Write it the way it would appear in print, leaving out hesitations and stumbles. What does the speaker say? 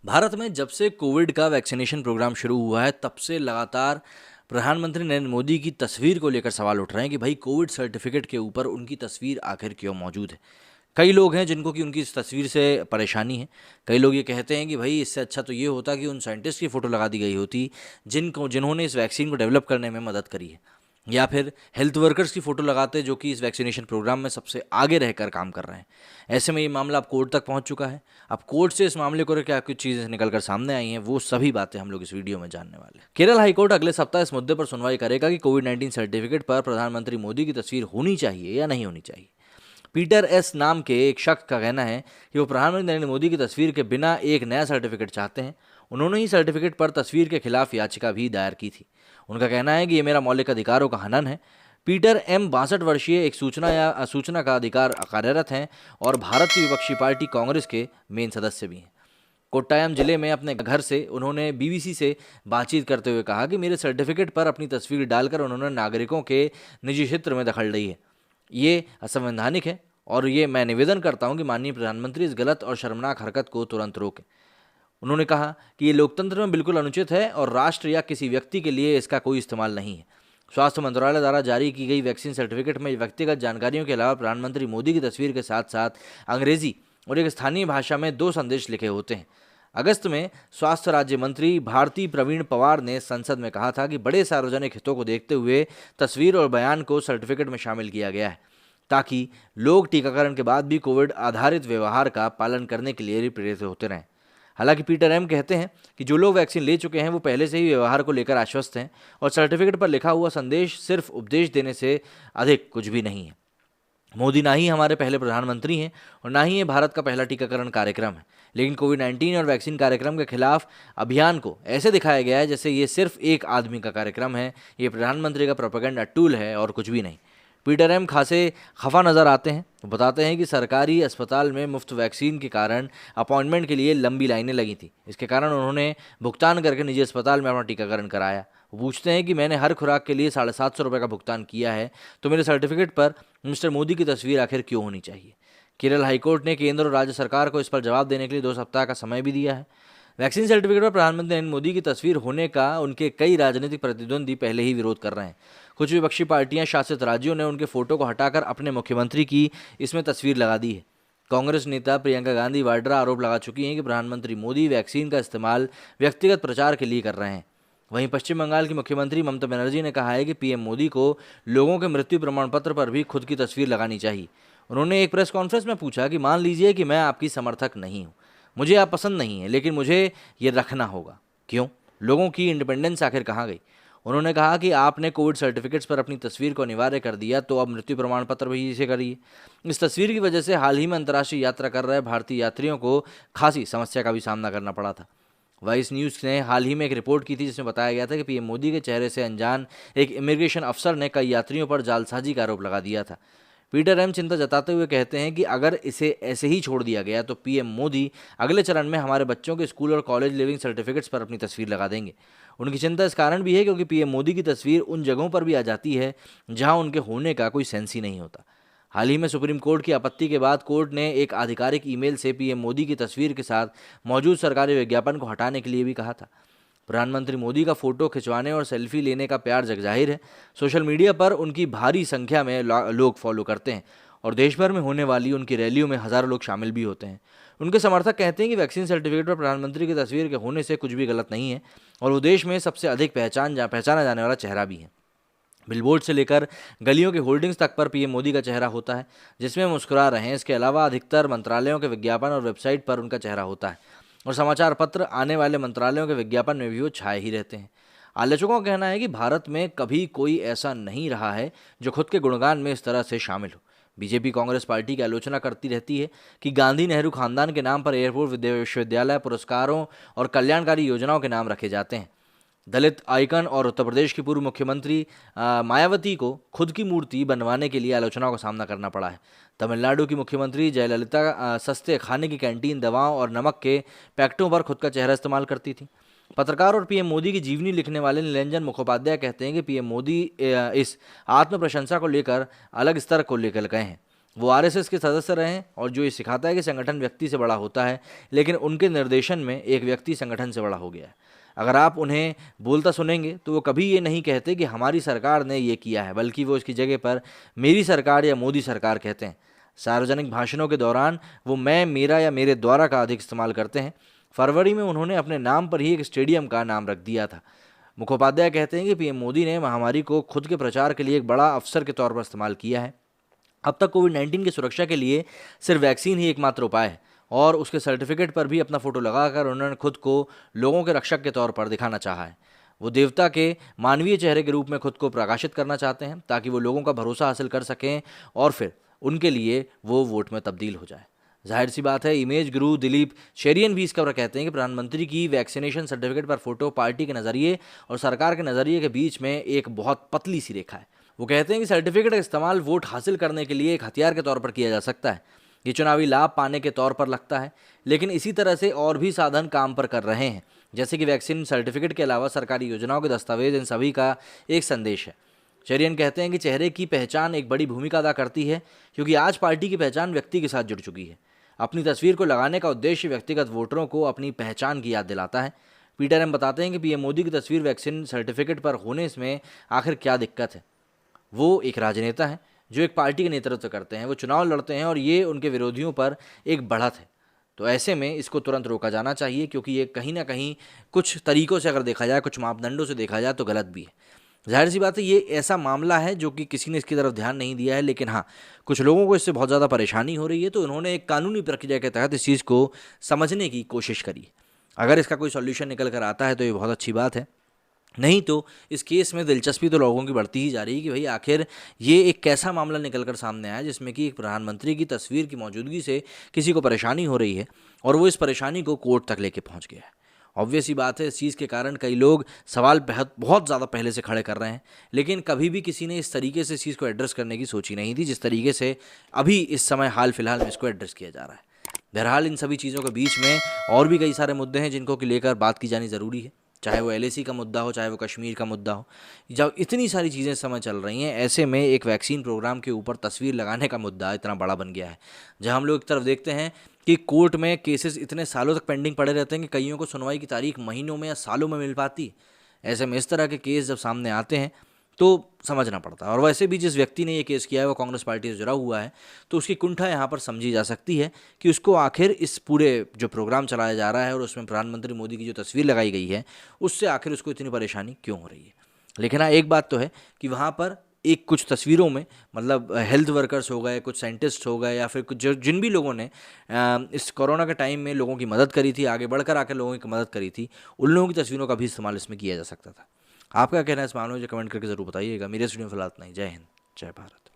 भारत में जब से कोविड का वैक्सीनेशन प्रोग्राम शुरू हुआ है तब से लगातार प्रधानमंत्री नरेंद्र मोदी की तस्वीर को लेकर सवाल उठ रहे हैं कि भाई कोविड सर्टिफिकेट के ऊपर उनकी तस्वीर आखिर क्यों मौजूद है। कई लोग हैं जिनको कि उनकी इस तस्वीर से परेशानी है। कई लोग ये कहते हैं कि भाई इससे अच्छा तो ये होता कि उन साइंटिस्ट की फ़ोटो लगा दी गई होती जिन्होंने इस वैक्सीन को डेवलप करने में मदद करी है, या फिर हेल्थ वर्कर्स की फ़ोटो लगाते जो कि इस वैक्सीनेशन प्रोग्राम में सबसे आगे रहकर काम कर रहे हैं। ऐसे में ये मामला अब कोर्ट तक पहुंच चुका है। अब कोर्ट से इस मामले को क्या कुछ चीज़ें निकलकर सामने आई हैं, वो सभी बातें हम लोग इस वीडियो में जानने वाले हैं। केरल हाईकोर्ट अगले सप्ताह इस मुद्दे पर सुनवाई करेगा कि कोविड-19 सर्टिफिकेट पर प्रधानमंत्री मोदी की तस्वीर होनी चाहिए या नहीं होनी चाहिए। पीटर एस नाम के एक शख्स का कहना है कि वो प्रधानमंत्री नरेंद्र मोदी की तस्वीर के बिना एक नया सर्टिफिकेट चाहते हैं। उन्होंने ही सर्टिफिकेट पर तस्वीर के खिलाफ याचिका भी दायर की थी। उनका कहना है कि ये मेरा मौलिक अधिकारों का हनन है। पीटर एम 62 वर्षीय एक सूचना या असूचना का अधिकार कार्यरत हैं और भारत की विपक्षी पार्टी कांग्रेस के मेन सदस्य भी हैं। कोट्टायम जिले में अपने घर से उन्होंने बीबीसी से बातचीत करते हुए कहा कि मेरे सर्टिफिकेट पर अपनी तस्वीर डालकर उन्होंने नागरिकों के निजी क्षेत्र में दखल दी है। ये असंवैधानिक है और ये मैं निवेदन करता हूं कि माननीय प्रधानमंत्री इस गलत और शर्मनाक हरकत को तुरंत रोकें। उन्होंने कहा कि ये लोकतंत्र में बिल्कुल अनुचित है और राष्ट्र या किसी व्यक्ति के लिए इसका कोई इस्तेमाल नहीं है। स्वास्थ्य मंत्रालय द्वारा जारी की गई वैक्सीन सर्टिफिकेट में व्यक्तिगत जानकारियों के अलावा प्रधानमंत्री मोदी की तस्वीर के साथ साथ अंग्रेजी और एक स्थानीय भाषा में 2 संदेश लिखे होते हैं। अगस्त में स्वास्थ्य राज्य मंत्री भारती प्रवीण पवार ने संसद में कहा था कि बड़े सार्वजनिक हितों को देखते हुए तस्वीर और बयान को सर्टिफिकेट में शामिल किया गया है ताकि लोग टीकाकरण के बाद भी कोविड आधारित व्यवहार का पालन करने के लिए प्रेरित होते रहें। हालांकि पीटर एम कहते हैं कि जो लोग वैक्सीन ले चुके हैं वो पहले से ही व्यवहार को लेकर आश्वस्त हैं और सर्टिफिकेट पर लिखा हुआ संदेश सिर्फ उपदेश देने से अधिक कुछ भी नहीं है। मोदी ना ही हमारे पहले प्रधानमंत्री हैं और ना ही ये भारत का पहला टीकाकरण कार्यक्रम है, लेकिन कोविड-19 और वैक्सीन कार्यक्रम के खिलाफ अभियान को ऐसे दिखाया गया है जैसे ये सिर्फ एक आदमी का कार्यक्रम है। ये प्रधानमंत्री का प्रोपेगेंडा टूल है और कुछ भी नहीं। पीटर एम खासे खफा नज़र आते हैं। वो बताते हैं कि सरकारी अस्पताल में मुफ्त वैक्सीन के कारण अपॉइंटमेंट के लिए लंबी लाइनें लगी थी। इसके कारण उन्होंने भुगतान करके निजी अस्पताल में अपना टीकाकरण कराया। वो पूछते हैं कि मैंने हर खुराक के लिए 750 रुपये का भुगतान किया है, तो मेरे सर्टिफिकेट पर मिस्टर मोदी की तस्वीर आखिर क्यों होनी चाहिए। केरल हाईकोर्ट ने केंद्र और राज्य सरकार को इस पर जवाब देने के लिए 2 सप्ताह का समय भी दिया है। वैक्सीन सर्टिफिकेट पर प्रधानमंत्री नरेंद्र मोदी की तस्वीर होने का उनके कई राजनीतिक प्रतिद्वंदी पहले ही विरोध कर रहे हैं। कुछ विपक्षी पार्टियां शासित राज्यों ने उनके फोटो को हटाकर अपने मुख्यमंत्री की इसमें तस्वीर लगा दी है। कांग्रेस नेता प्रियंका गांधी वाड्रा आरोप लगा चुकी हैं कि प्रधानमंत्री मोदी वैक्सीन का इस्तेमाल व्यक्तिगत प्रचार के लिए कर रहे हैं। वहीं पश्चिम बंगाल की मुख्यमंत्री ममता बनर्जी ने कहा है कि पीएम मोदी को लोगों के मृत्यु प्रमाण पत्र पर भी खुद की तस्वीर लगानी चाहिए। उन्होंने एक प्रेस कॉन्फ्रेंस में पूछा कि मान लीजिए कि मैं आपकी समर्थक नहीं हूँ, मुझे आप पसंद नहीं है, लेकिन मुझे ये रखना होगा। क्यों? लोगों की इंडिपेंडेंस आखिर कहाँ गई? उन्होंने कहा कि आपने कोविड सर्टिफिकेट्स पर अपनी तस्वीर को अनिवार्य कर दिया, तो अब मृत्यु प्रमाण पत्र भी इसे करिए। इस तस्वीर की वजह से हाल ही में अंतर्राष्ट्रीय यात्रा कर रहे भारतीय यात्रियों को खासी समस्या का भी सामना करना पड़ा था। वाइस न्यूज़ ने हाल ही में एक रिपोर्ट की थी जिसमें बताया गया था कि पीएम मोदी के चेहरे से अनजान एक इमिग्रेशन अफसर ने कई यात्रियों पर जालसाजी का आरोप लगा दिया था। पीटर एम चिंता जताते हुए कहते हैं कि अगर इसे ऐसे ही छोड़ दिया गया तो पीएम मोदी अगले चरण में हमारे बच्चों के स्कूल और कॉलेज लिविंग सर्टिफिकेट्स पर अपनी तस्वीर लगा देंगे। उनकी चिंता इस कारण भी है क्योंकि पीएम मोदी की तस्वीर उन जगहों पर भी आ जाती है जहां उनके होने का कोई सेंस ही नहीं होता। हाल ही में सुप्रीम कोर्ट की आपत्ति के बाद कोर्ट ने एक आधिकारिक ईमेल से पीएम मोदी की तस्वीर के साथ मौजूद सरकारी विज्ञापन को हटाने के लिए भी कहा था। प्रधानमंत्री मोदी का फोटो खिंचवाने और सेल्फी लेने का प्यार जगजाहिर है। सोशल मीडिया पर उनकी भारी संख्या में लोग फॉलो करते हैं और देश भर में होने वाली उनकी रैलियों में हज़ारों लोग शामिल भी होते हैं। उनके समर्थक कहते हैं कि वैक्सीन सर्टिफिकेट पर प्रधानमंत्री की तस्वीर के होने से कुछ भी गलत नहीं है और वो देश में सबसे अधिक पहचाना जाने वाला चेहरा भी है। बिलबोर्ड से लेकर गलियों के होर्डिंग्स तक पर पीएम मोदी का चेहरा होता है जिसमें मुस्कुरा रहे हैं। इसके अलावा अधिकतर मंत्रालयों के विज्ञापन और वेबसाइट पर उनका चेहरा होता है और समाचार पत्र आने वाले मंत्रालयों के विज्ञापन में भी वो छाए ही रहते हैं। आलोचकों का कहना है कि भारत में कभी कोई ऐसा नहीं रहा है जो खुद के गुणगान में इस तरह से शामिल हो। बीजेपी कांग्रेस पार्टी की आलोचना करती रहती है कि गांधी नेहरू खानदान के नाम पर एयरपोर्ट विश्वविद्यालय पुरस्कारों और कल्याणकारी योजनाओं के नाम रखे जाते हैं। दलित आइकन और उत्तर प्रदेश की पूर्व मुख्यमंत्री मायावती को खुद की मूर्ति बनवाने के लिए आलोचनाओं का सामना करना पड़ा है। तमिलनाडु की मुख्यमंत्री जयललिता सस्ते खाने की कैंटीन, दवाओं और नमक के पैकेटों पर खुद का चेहरा इस्तेमाल करती थी। पत्रकार और पीएम मोदी की जीवनी लिखने वाले निरंजन मुखोपाध्याय कहते हैं कि पीएम मोदी इस आत्म प्रशंसा को लेकर अलग स्तर को लेकर गए हैं। वो आरएसएस के सदस्य रहे हैं और जो ये सिखाता है कि संगठन व्यक्ति से बड़ा होता है, लेकिन उनके निर्देशन में एक व्यक्ति संगठन से बड़ा हो गया है। अगर आप उन्हें बोलता सुनेंगे तो वो कभी ये नहीं कहते कि हमारी सरकार ने ये किया है, बल्कि वो इसकी जगह पर मेरी सरकार या मोदी सरकार कहते हैं। सार्वजनिक भाषणों के दौरान वो मैं, मेरा या मेरे द्वारा का अधिक इस्तेमाल करते हैं। फरवरी में उन्होंने अपने नाम पर ही एक स्टेडियम का नाम रख दिया था। मुखोपाध्याय कहते हैं कि पीएम मोदी ने महामारी को खुद के प्रचार के लिए एक बड़ा अवसर के तौर पर इस्तेमाल किया है। अब तक कोविड-19 की सुरक्षा के लिए सिर्फ वैक्सीन ही एकमात्र उपाय है और उसके सर्टिफिकेट पर भी अपना फोटो लगाकर उन्होंने खुद को लोगों के रक्षक के तौर पर दिखाना चाहा है। वो देवता के मानवीय चेहरे के रूप में खुद को प्रकाशित करना चाहते हैं ताकि वो लोगों का भरोसा हासिल कर सकें और फिर उनके लिए वो वोट में तब्दील हो जाए। जाहिर सी बात है, इमेज गुरु दिलीप शेरियन भी इस खबर कहते हैं कि प्रधानमंत्री की वैक्सीनेशन सर्टिफिकेट पर फोटो पार्टी के नज़रिए और सरकार के नज़रिए के बीच में एक बहुत पतली सी रेखा है। वो कहते हैं कि सर्टिफिकेट का इस्तेमाल वोट हासिल करने के लिए एक हथियार के तौर पर किया जा सकता है, ये चुनावी लाभ पाने के तौर पर लगता है, लेकिन इसी तरह से और भी साधन काम पर कर रहे हैं, जैसे कि वैक्सीन सर्टिफिकेट के अलावा सरकारी योजनाओं के दस्तावेज, इन सभी का एक संदेश है। चेरियन कहते हैं कि चेहरे की पहचान एक बड़ी भूमिका अदा करती है, क्योंकि आज पार्टी की पहचान व्यक्ति के साथ जुड़ चुकी है। अपनी तस्वीर को लगाने का उद्देश्य व्यक्तिगत वोटरों को अपनी पहचान की याद दिलाता है। पीटर एम बताते हैं कि पीएम मोदी की तस्वीर वैक्सीन सर्टिफिकेट पर होने इसमें आखिर क्या दिक्कत है। वो एक राजनेता है जो एक पार्टी का नेतृत्व करते हैं, वो चुनाव लड़ते हैं और ये उनके विरोधियों पर एक बढ़त है। तो ऐसे में इसको तुरंत रोका जाना चाहिए, क्योंकि ये कहीं ना कहीं कुछ तरीकों से अगर देखा जाए, कुछ मापदंडों से देखा जाए तो गलत भी है। जाहिर सी बात है, ये ऐसा मामला है जो कि किसी ने इसकी तरफ ध्यान नहीं दिया है, लेकिन हाँ, कुछ लोगों को इससे बहुत ज़्यादा परेशानी हो रही है, तो उन्होंने एक कानूनी प्रक्रिया के तहत इस चीज़ को समझने की कोशिश करी। अगर इसका कोई सॉल्यूशन निकल कर आता है तो ये बहुत अच्छी बात है, नहीं तो इस केस में दिलचस्पी तो लोगों की बढ़ती ही जा रही है कि भाई आखिर ये एक कैसा मामला निकल कर सामने आया जिसमें कि एक प्रधानमंत्री की तस्वीर की मौजूदगी से किसी को परेशानी हो रही है और वो इस परेशानी को कोर्ट तक लेके पहुंच गया है। ऑब्वियस ही बात है, इस चीज़ के कारण कई लोग सवाल बहुत ज़्यादा पहले से खड़े कर रहे हैं, लेकिन कभी भी किसी ने इस तरीके से इस चीज़ को एड्रेस करने की सोची नहीं थी जिस तरीके से अभी इस समय हाल फिलहाल में इसको एड्रेस किया जा रहा है। बहरहाल इन सभी चीज़ों के बीच में और भी कई सारे मुद्दे हैं जिनको कि लेकर बात की जानी ज़रूरी है, चाहे वो एलएसी का मुद्दा हो, चाहे वो कश्मीर का मुद्दा हो। जब इतनी सारी चीज़ें इस समय चल रही हैं, ऐसे में एक वैक्सीन प्रोग्राम के ऊपर तस्वीर लगाने का मुद्दा इतना बड़ा बन गया है, जहां हम लोग एक तरफ देखते हैं कि कोर्ट में केसेस इतने सालों तक पेंडिंग पड़े रहते हैं कि कईयों को सुनवाई की तारीख महीनों में या सालों में मिल पाती है। ऐसे में इस तरह के केस जब सामने आते हैं तो समझना पड़ता है, और वैसे भी जिस व्यक्ति ने ये केस किया है वो कांग्रेस पार्टी से जुड़ा हुआ है, तो उसकी कुंठा यहाँ पर समझी जा सकती है कि उसको आखिर इस पूरे जो प्रोग्राम चलाया जा रहा है और उसमें प्रधानमंत्री मोदी की जो तस्वीर लगाई गई है उससे आखिर उसको इतनी परेशानी क्यों हो रही है। लेकिन हाँ, एक बात तो है कि वहाँ पर एक कुछ तस्वीरों में मतलब हेल्थ वर्कर्स हो गए, कुछ साइंटिस्ट हो गए, या फिर कुछ जिन भी लोगों ने इस कोरोना के टाइम में लोगों की मदद करी थी, आगे बढ़कर आकर लोगों की मदद करी थी, उन लोगों की तस्वीरों का भी इस्तेमाल इसमें किया जा सकता था। आपका कहना है इस मामले में कमेंट करके ज़रूर बताइएगा। मेरे स्टूडियो फिलहाल इतना ही। जय हिंद, जय भारत।